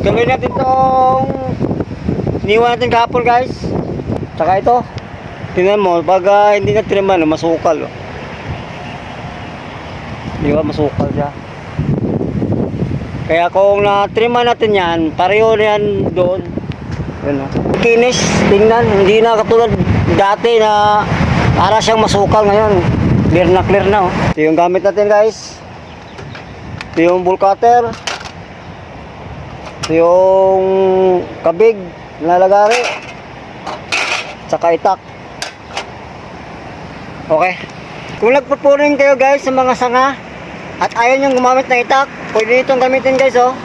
Tuloy natin itong iniwan natin kahapon guys. Tsaka ito, tingnan mo, pag hindi na tinaman, masukal. Oh. Di ba, masukal siya. Kaya kung na-triman natin yan, pareho na yan doon. Yun, oh. Kinis, tingnan, hindi na katulad dati na para siyang masukal ngayon. Clear na oh. Ito yung gamit natin guys. Ito yung bolt cutter. Ito yung kabig, lalagari. Tsaka itak. Okay. Kung nagpupunin kayo guys sa mga sanga at ayaw nyo gumamit ng itak, pwede itong gamitin guys oh.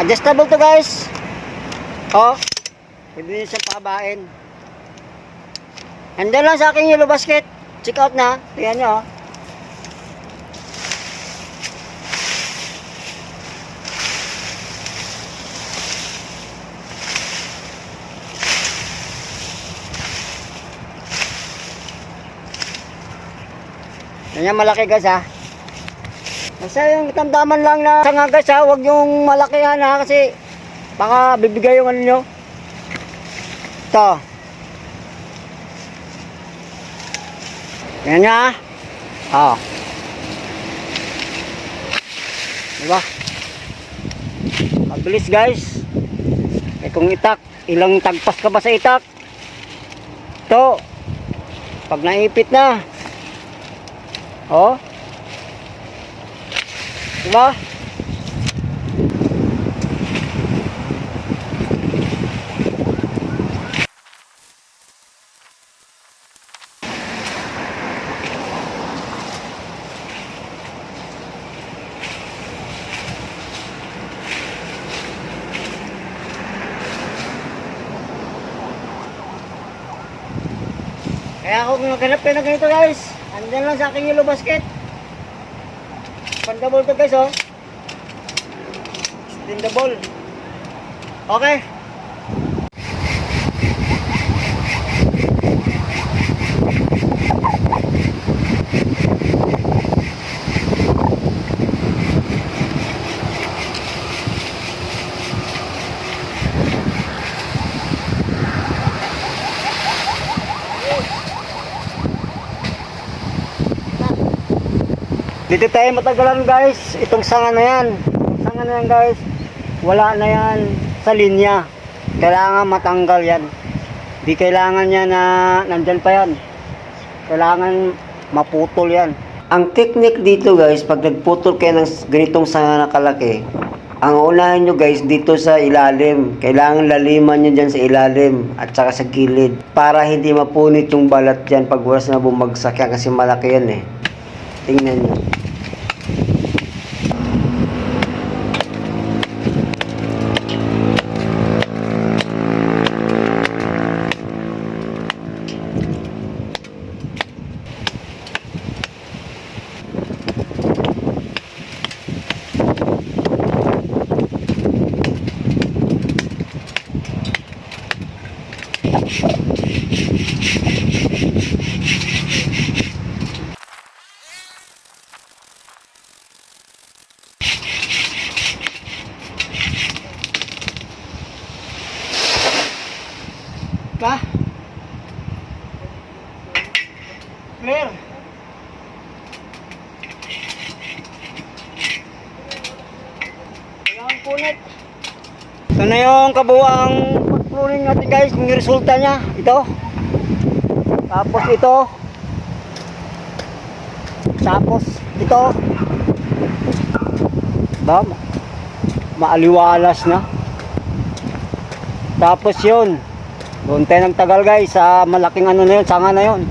Adjustable to guys. Oh. Pwede nyo siyang pabain. Andyan lang sa aking yellow basket. Check out na. Tingnan nyo oh. Yan malaki guys ha. Basta yung tamdaman lang na sanga guys ha. Huwag yung malaki ha kasi baka bibigay yung ano nyo. Ito. Yan nga. Oh. Diba? Mabilis guys. Eh kung itak, ilang tagpas ka ba sa itak? Ito. Pag naipit na. Oh. Diba? Kaya kung naghanap kayo na ganito guys, andyan lang sa aking yellow basket. Pandable to guys oh. Extendable. Okay. Dito tayo matagalan guys. Itong sanga na yan. Sanga na yan guys. Wala na yan sa linya. Kailangan matanggal yan. Di kailangan yan na nandyan pa yan. Kailangan maputol yan. Ang technique dito guys, pag nagputol kayo ng ganitong sanga na kalaki, ang unahin nyo guys dito sa ilalim. Kailangan laliman nyo dyan sa ilalim at saka sa gilid. Para hindi mapunit yung balat dyan pag oras na bumagsak yan kasi malaki yan eh. Tingnan nyo. Pa? Clear. Kailangan punit. Ito na yung kabuang pag-pruning natin guys. Yung resulta niya. Ito. Tapos ito. Tapos ito. Ba? Maaliwalas na. Tapos yun. Doon tayo ng tagal guys sa malaking ano na yun, sanga na yun.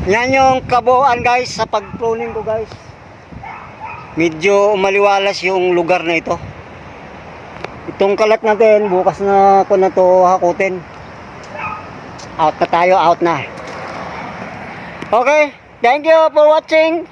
Yan yung kabuuan guys sa pag-pruning ko guys. Medyo maliwalas yung lugar na ito. Itong kalat natin, bukas na ko na to hakutin. Out na tayo, out na. Okay, thank you for watching.